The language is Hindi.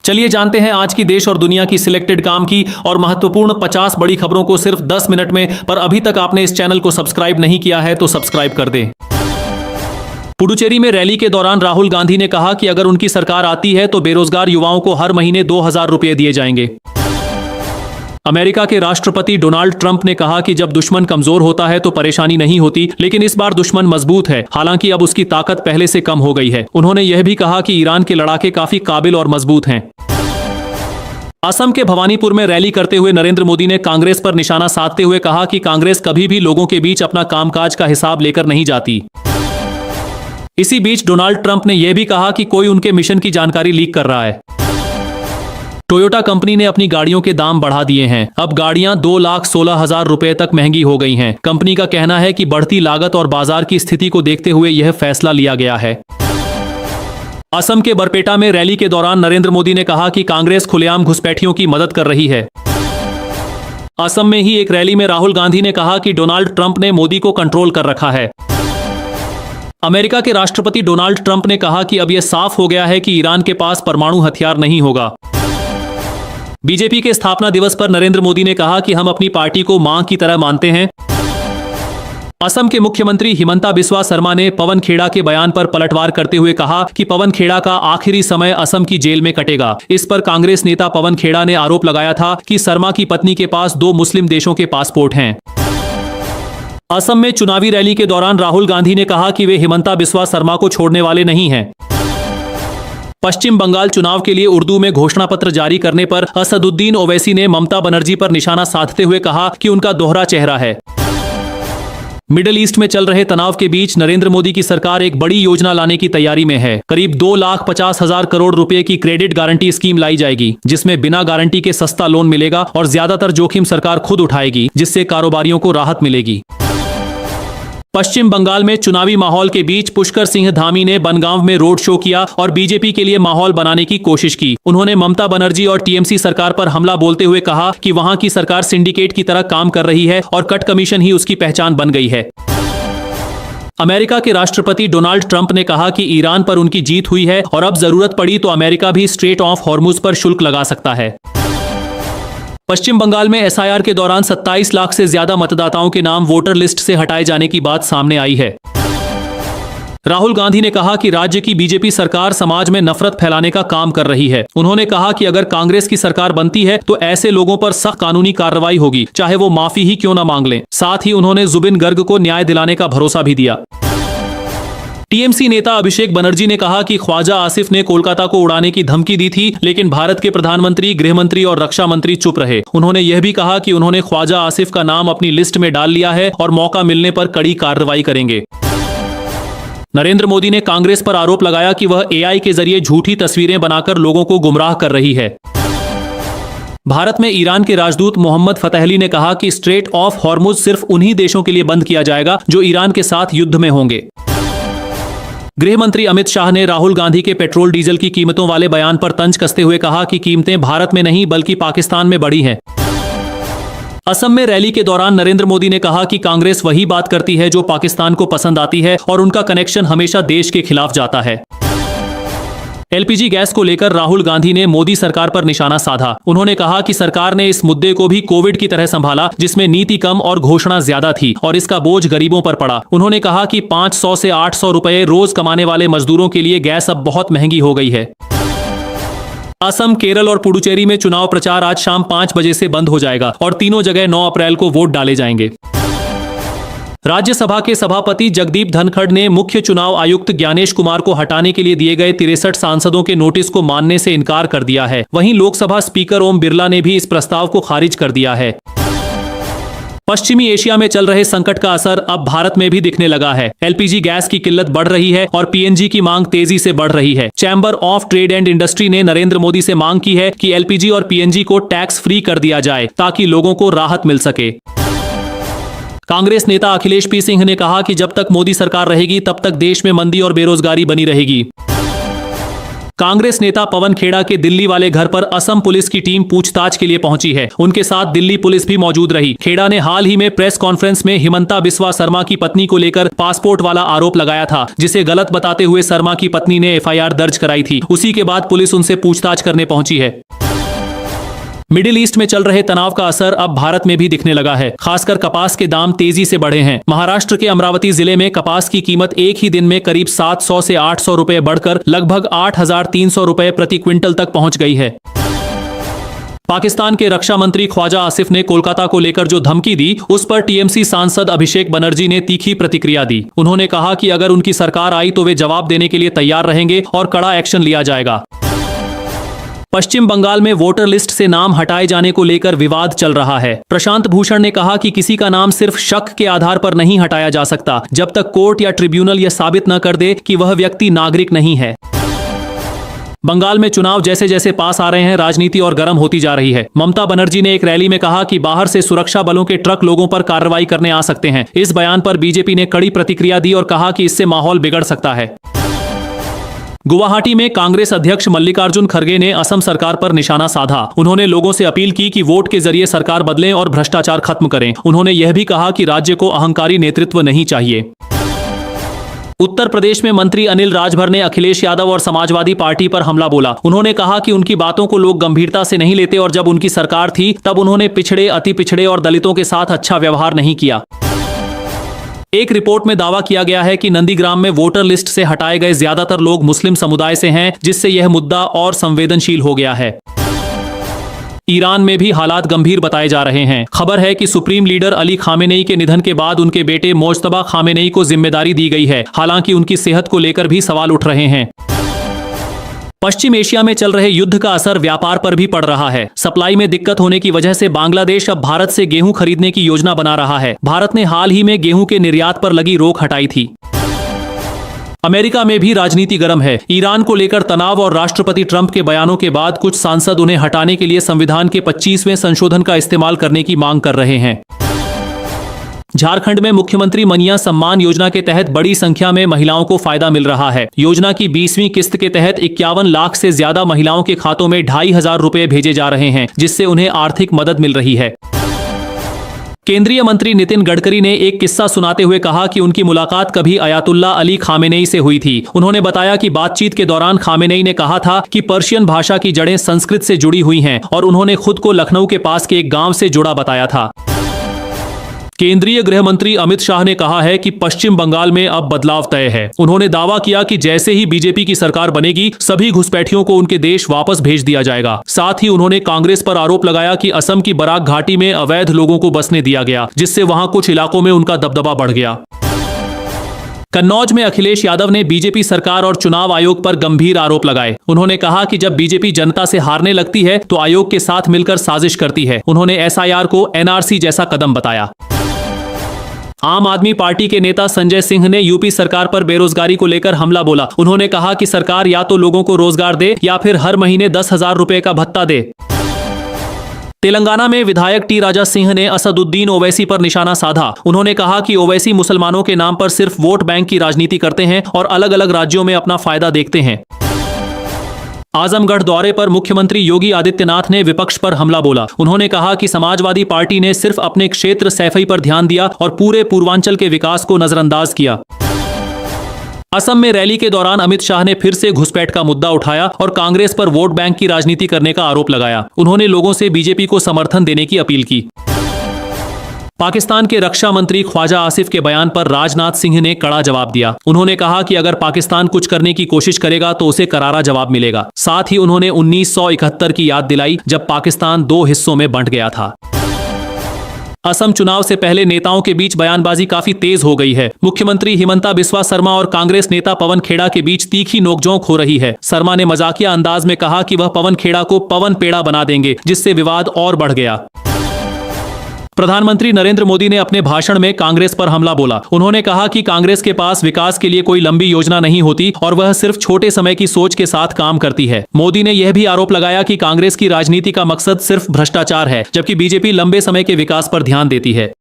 चलिए जानते हैं आज की देश और दुनिया की सिलेक्टेड काम की और महत्वपूर्ण 50 बड़ी खबरों को सिर्फ 10 मिनट में। पर अभी तक आपने इस चैनल को सब्सक्राइब नहीं किया है तो सब्सक्राइब कर दें। पुडुचेरी में रैली के दौरान राहुल गांधी ने कहा कि अगर उनकी सरकार आती है तो बेरोजगार युवाओं को हर महीने 2000 रुपये दिए जाएंगे। अमेरिका के राष्ट्रपति डोनाल्ड ट्रंप ने कहा कि जब दुश्मन कमजोर होता है तो परेशानी नहीं होती, लेकिन इस बार दुश्मन मजबूत है। हालांकि अब उसकी ताकत पहले से कम हो गई है। उन्होंने यह भी कहा कि ईरान के लड़ाके काफी काबिल और मजबूत हैं। असम के भवानीपुर में रैली करते हुए नरेंद्र मोदी ने कांग्रेस पर निशाना साधते हुए कहा कि कांग्रेस कभी भी लोगों के बीच अपना कामकाज का हिसाब लेकर नहीं जाती। इसी बीच डोनाल्ड ट्रंप ने यह भी कहा कि कोई उनके मिशन की जानकारी लीक कर रहा है। टोयोटा कंपनी ने अपनी गाड़ियों के दाम बढ़ा दिए हैं। अब गाड़ियां 2,16,000 रुपए तक महंगी हो गई हैं। कंपनी का कहना है कि बढ़ती लागत और बाजार की स्थिति को देखते हुए यह फैसला लिया गया है। असम के बरपेटा में रैली के दौरान नरेंद्र मोदी ने कहा कि कांग्रेस खुलेआम घुसपैठियों की मदद कर रही है। असम में ही एक रैली में राहुल गांधी ने कहा कि डोनाल्ड ट्रंप ने मोदी को कंट्रोल कर रखा है। अमेरिका के राष्ट्रपति डोनाल्ड ट्रंप ने कहा कि अब यह साफ हो गया है कि ईरान के पास परमाणु हथियार नहीं होगा। बीजेपी के स्थापना दिवस पर नरेंद्र मोदी ने कहा कि हम अपनी पार्टी को मां की तरह मानते हैं। असम के मुख्यमंत्री हिमंता बिस्वा शर्मा ने पवन खेड़ा के बयान पर पलटवार करते हुए कहा कि पवन खेड़ा का आखिरी समय असम की जेल में कटेगा। इस पर कांग्रेस नेता पवन खेड़ा ने आरोप लगाया था कि शर्मा की पत्नी के पास 2 मुस्लिम देशों के पासपोर्ट हैं। असम में चुनावी रैली के दौरान राहुल गांधी ने कहा कि वे हिमंता बिस्वा शर्मा को छोड़ने वाले नहीं हैं। पश्चिम बंगाल चुनाव के लिए उर्दू में घोषणा पत्र जारी करने पर असदुद्दीन ओवैसी ने ममता बनर्जी पर निशाना साधते हुए कहा कि उनका दोहरा चेहरा है। मिडिल ईस्ट में चल रहे तनाव के बीच नरेंद्र मोदी की सरकार एक बड़ी योजना लाने की तैयारी में है। करीब 2,50,000 करोड़ रुपए की क्रेडिट गारंटी स्कीम लाई जाएगी, जिसमें बिना गारंटी के सस्ता लोन मिलेगा और ज्यादातर जोखिम सरकार खुद उठाएगी, जिससे कारोबारियों को राहत मिलेगी। पश्चिम बंगाल में चुनावी माहौल के बीच पुष्कर सिंह धामी ने बनगांव में रोड शो किया और बीजेपी के लिए माहौल बनाने की कोशिश की। उन्होंने ममता बनर्जी और टीएमसी सरकार पर हमला बोलते हुए कहा कि वहां की सरकार सिंडिकेट की तरह काम कर रही है और कट कमीशन ही उसकी पहचान बन गई है। अमेरिका के राष्ट्रपति डोनाल्ड ट्रंप ने कहा कि ईरान पर उनकी जीत हुई है और अब जरूरत पड़ी तो अमेरिका भी स्ट्रेट ऑफ हॉर्मुज पर शुल्क लगा सकता है। पश्चिम बंगाल में एसआईआर के दौरान 27 लाख से ज्यादा मतदाताओं के नाम वोटर लिस्ट से हटाए जाने की बात सामने आई है। राहुल गांधी ने कहा कि राज्य की बीजेपी सरकार समाज में नफरत फैलाने का काम कर रही है। उन्होंने कहा कि अगर कांग्रेस की सरकार बनती है तो ऐसे लोगों पर सख्त कानूनी कार्रवाई होगी, चाहे वो माफी ही क्यों न मांग लें। साथ ही उन्होंने जुबिन गर्ग को न्याय दिलाने का भरोसा भी दिया। टीएमसी नेता अभिषेक बनर्जी ने कहा कि ख्वाजा आसिफ ने कोलकाता को उड़ाने की धमकी दी थी, लेकिन भारत के प्रधानमंत्री, गृह मंत्री और रक्षा मंत्री चुप रहे। उन्होंने यह भी कहा कि उन्होंने ख्वाजा आसिफ का नाम अपनी लिस्ट में डाल लिया है और मौका मिलने पर कड़ी कार्रवाई करेंगे। नरेंद्र मोदी ने कांग्रेस पर आरोप लगाया कि वह एआई के जरिए झूठी तस्वीरें बनाकर लोगों को गुमराह कर रही है। भारत में ईरान के राजदूत मोहम्मद फतेहली ने कहा कि स्ट्रेट ऑफ हॉर्मुज सिर्फ उन्हीं देशों के लिए बंद किया जाएगा जो ईरान के साथ युद्ध में होंगे। गृह मंत्री अमित शाह ने राहुल गांधी के पेट्रोल डीजल की कीमतों वाले बयान पर तंज कसते हुए कहा कि कीमतें भारत में नहीं बल्कि पाकिस्तान में बढ़ी हैं। असम में रैली के दौरान नरेंद्र मोदी ने कहा कि कांग्रेस वही बात करती है जो पाकिस्तान को पसंद आती है और उनका कनेक्शन हमेशा देश के खिलाफ जाता है। एलपीजी गैस को लेकर राहुल गांधी ने मोदी सरकार पर निशाना साधा। उन्होंने कहा कि सरकार ने इस मुद्दे को भी कोविड की तरह संभाला, जिसमें नीति कम और घोषणा ज्यादा थी और इसका बोझ गरीबों पर पड़ा। उन्होंने कहा कि 500 से 800 रुपए रोज कमाने वाले मजदूरों के लिए गैस अब बहुत महंगी हो गई है। असम, केरल और पुडुचेरी में चुनाव प्रचार आज शाम 5 बजे से बंद हो जाएगा और तीनों जगह 9 अप्रैल को वोट डाले जाएंगे। राज्यसभा के सभापति जगदीप धनखड़ ने मुख्य चुनाव आयुक्त ज्ञानेश कुमार को हटाने के लिए दिए गए 63 सांसदों के नोटिस को मानने से इनकार कर दिया है। वहीं लोकसभा स्पीकर ओम बिरला ने भी इस प्रस्ताव को खारिज कर दिया है। पश्चिमी एशिया में चल रहे संकट का असर अब भारत में भी दिखने लगा है। एलपीजी गैस की किल्लत बढ़ रही है और पीएनजी की मांग तेजी से बढ़ रही है। Chamber of trade and industry ने नरेंद्र मोदी से मांग की है कि एलपीजी और पीएनजी को टैक्स फ्री कर दिया जाए ताकि लोगों को राहत मिल सके। कांग्रेस नेता अखिलेश पी सिंह ने कहा कि जब तक मोदी सरकार रहेगी तब तक देश में मंदी और बेरोजगारी बनी रहेगी। कांग्रेस नेता पवन खेड़ा के दिल्ली वाले घर पर असम पुलिस की टीम पूछताछ के लिए पहुंची है। उनके साथ दिल्ली पुलिस भी मौजूद रही। खेड़ा ने हाल ही में प्रेस कॉन्फ्रेंस में हिमंता बिस्वा शर्मा की पत्नी को लेकर पासपोर्ट वाला आरोप लगाया था, जिसे गलत बताते हुए शर्मा की पत्नी ने एफआईआर दर्ज कराई थी। उसी के बाद पुलिस उनसे पूछताछ करने पहुंची है। मिडिल ईस्ट में चल रहे तनाव का असर अब भारत में भी दिखने लगा है। खासकर कपास के दाम तेजी से बढ़े हैं। महाराष्ट्र के अमरावती जिले में कपास की कीमत एक ही दिन में करीब 700 से 800 रुपए बढ़कर लगभग 8,300 रुपए प्रति क्विंटल तक पहुंच गई है। पाकिस्तान के रक्षा मंत्री ख्वाजा आसिफ ने कोलकाता को लेकर जो धमकी दी, उस पर टीएमसी सांसद अभिषेक बनर्जी ने तीखी प्रतिक्रिया दी। उन्होंने कहा कि अगर उनकी सरकार आई तो वे जवाब देने के लिए तैयार रहेंगे और कड़ा एक्शन लिया जाएगा। पश्चिम बंगाल में वोटर लिस्ट से नाम हटाए जाने को लेकर विवाद चल रहा है। प्रशांत भूषण ने कहा कि किसी का नाम सिर्फ शक के आधार पर नहीं हटाया जा सकता, जब तक कोर्ट या ट्रिब्यूनल यह साबित न कर दे कि वह व्यक्ति नागरिक नहीं है। बंगाल में चुनाव जैसे जैसे पास आ रहे हैं, राजनीति और गर्म होती जा रही है। ममता बनर्जी ने एक रैली में कहा कि बाहर से सुरक्षा बलों के ट्रक लोगों पर कार्रवाई करने आ सकते हैं। इस बयान पर बीजेपी ने कड़ी प्रतिक्रिया दी और कहा कि इससे माहौल बिगड़ सकता है। गुवाहाटी में कांग्रेस अध्यक्ष मल्लिकार्जुन खड़गे ने असम सरकार पर निशाना साधा। उन्होंने लोगों से अपील की कि वोट के जरिए सरकार बदलें और भ्रष्टाचार खत्म करें। उन्होंने यह भी कहा कि राज्य को अहंकारी नेतृत्व नहीं चाहिए। उत्तर प्रदेश में मंत्री अनिल राजभर ने अखिलेश यादव और समाजवादी पार्टी पर हमला बोला। उन्होंने कहा कि उनकी बातों को लोग गंभीरता से नहीं लेते और जब उनकी सरकार थी तब उन्होंने पिछड़े, अति पिछड़े और दलितों के साथ अच्छा व्यवहार नहीं किया। एक रिपोर्ट में दावा किया गया है कि नंदीग्राम में वोटर लिस्ट से हटाए गए ज्यादातर लोग मुस्लिम समुदाय से हैं, जिससे यह मुद्दा और संवेदनशील हो गया है। ईरान में भी हालात गंभीर बताए जा रहे हैं। खबर है कि सुप्रीम लीडर अली खामेनेई के निधन के बाद उनके बेटे मोज्तबा खामेनेई को जिम्मेदारी दी गई है। हालांकि उनकी सेहत को लेकर भी सवाल उठ रहे हैं। पश्चिम एशिया में चल रहे युद्ध का असर व्यापार पर भी पड़ रहा है। सप्लाई में दिक्कत होने की वजह से बांग्लादेश अब भारत से गेहूं खरीदने की योजना बना रहा है। भारत ने हाल ही में गेहूं के निर्यात पर लगी रोक हटाई थी। अमेरिका में भी राजनीति गर्म है। ईरान को लेकर तनाव और राष्ट्रपति ट्रंप के बयानों के बाद कुछ सांसद उन्हें हटाने के लिए संविधान के 25वें संशोधन का इस्तेमाल करने की मांग कर रहे हैं। झारखंड में मुख्यमंत्री मनिया सम्मान योजना के तहत बड़ी संख्या में महिलाओं को फायदा मिल रहा है। योजना की 20वीं किस्त के तहत 51 लाख से ज्यादा महिलाओं के खातों में 2,500 रुपए भेजे जा रहे हैं, जिससे उन्हें आर्थिक मदद मिल रही है। केंद्रीय मंत्री नितिन गडकरी ने एक किस्सा सुनाते हुए कहा कि उनकी मुलाकात कभी अयातुल्ला अली खामेनेई से हुई थी। उन्होंने बताया कि बातचीत के दौरान खामेनेई ने कहा था कि पर्शियन भाषा की जड़ें संस्कृत से जुड़ी हुई हैं और उन्होंने खुद को लखनऊ के पास के एक गांव से जुड़ा बताया था। केंद्रीय गृह मंत्री अमित शाह ने कहा है कि पश्चिम बंगाल में अब बदलाव तय है। उन्होंने दावा किया कि जैसे ही बीजेपी की सरकार बनेगी, सभी घुसपैठियों को उनके देश वापस भेज दिया जाएगा। साथ ही उन्होंने कांग्रेस पर आरोप लगाया कि असम की बराक घाटी में अवैध लोगों को बसने दिया गया, जिससे वहां कुछ इलाकों में उनका दबदबा बढ़ गया। कन्नौज में अखिलेश यादव ने बीजेपी सरकार और चुनाव आयोग पर गंभीर आरोप लगाए। उन्होंने कहा कि जब बीजेपी जनता से हारने लगती है तो आयोग के साथ मिलकर साजिश करती है। उन्होंने एसआईआर को एनआरसी जैसा कदम बताया। आम आदमी पार्टी के नेता संजय सिंह ने यूपी सरकार पर बेरोजगारी को लेकर हमला बोला। उन्होंने कहा कि सरकार या तो लोगों को रोजगार दे या फिर हर महीने 10,000 रुपए का भत्ता दे। तेलंगाना में विधायक टी राजा सिंह ने असदुद्दीन ओवैसी पर निशाना साधा। उन्होंने कहा कि ओवैसी मुसलमानों के नाम पर सिर्फ वोट बैंक की राजनीति करते हैं और अलग अलग राज्यों में अपना फायदा देखते हैं। आजमगढ़ दौरे पर मुख्यमंत्री योगी आदित्यनाथ ने विपक्ष पर हमला बोला। उन्होंने कहा कि समाजवादी पार्टी ने सिर्फ अपने क्षेत्र सैफई पर ध्यान दिया और पूरे पूर्वांचल के विकास को नजरअंदाज किया। असम में रैली के दौरान अमित शाह ने फिर से घुसपैठ का मुद्दा उठाया और कांग्रेस पर वोट बैंक की राजनीति करने का आरोप लगाया। उन्होंने लोगों से बीजेपी को समर्थन देने की अपील की। पाकिस्तान के रक्षा मंत्री ख्वाजा आसिफ के बयान पर राजनाथ सिंह ने कड़ा जवाब दिया। उन्होंने कहा कि अगर पाकिस्तान कुछ करने की कोशिश करेगा तो उसे करारा जवाब मिलेगा। साथ ही उन्होंने 1971 की याद दिलाई, जब पाकिस्तान 2 हिस्सों में बंट गया था। असम चुनाव से पहले नेताओं के बीच बयानबाजी काफी तेज हो गई है। मुख्यमंत्री हिमंता बिस्वा शर्मा और कांग्रेस नेता पवन खेड़ा के बीच तीखी नोकझोंक हो रही है। शर्मा ने मजाकिया अंदाज में कहा कि वह पवन खेड़ा को पवन पेड़ा बना देंगे, जिससे विवाद और बढ़ गया। प्रधानमंत्री नरेंद्र मोदी ने अपने भाषण में कांग्रेस पर हमला बोला। उन्होंने कहा कि कांग्रेस के पास विकास के लिए कोई लंबी योजना नहीं होती और वह सिर्फ छोटे समय की सोच के साथ काम करती है। मोदी ने यह भी आरोप लगाया कि कांग्रेस की राजनीति का मकसद सिर्फ भ्रष्टाचार है, जबकि बीजेपी लंबे समय के विकास पर ध्यान देती है।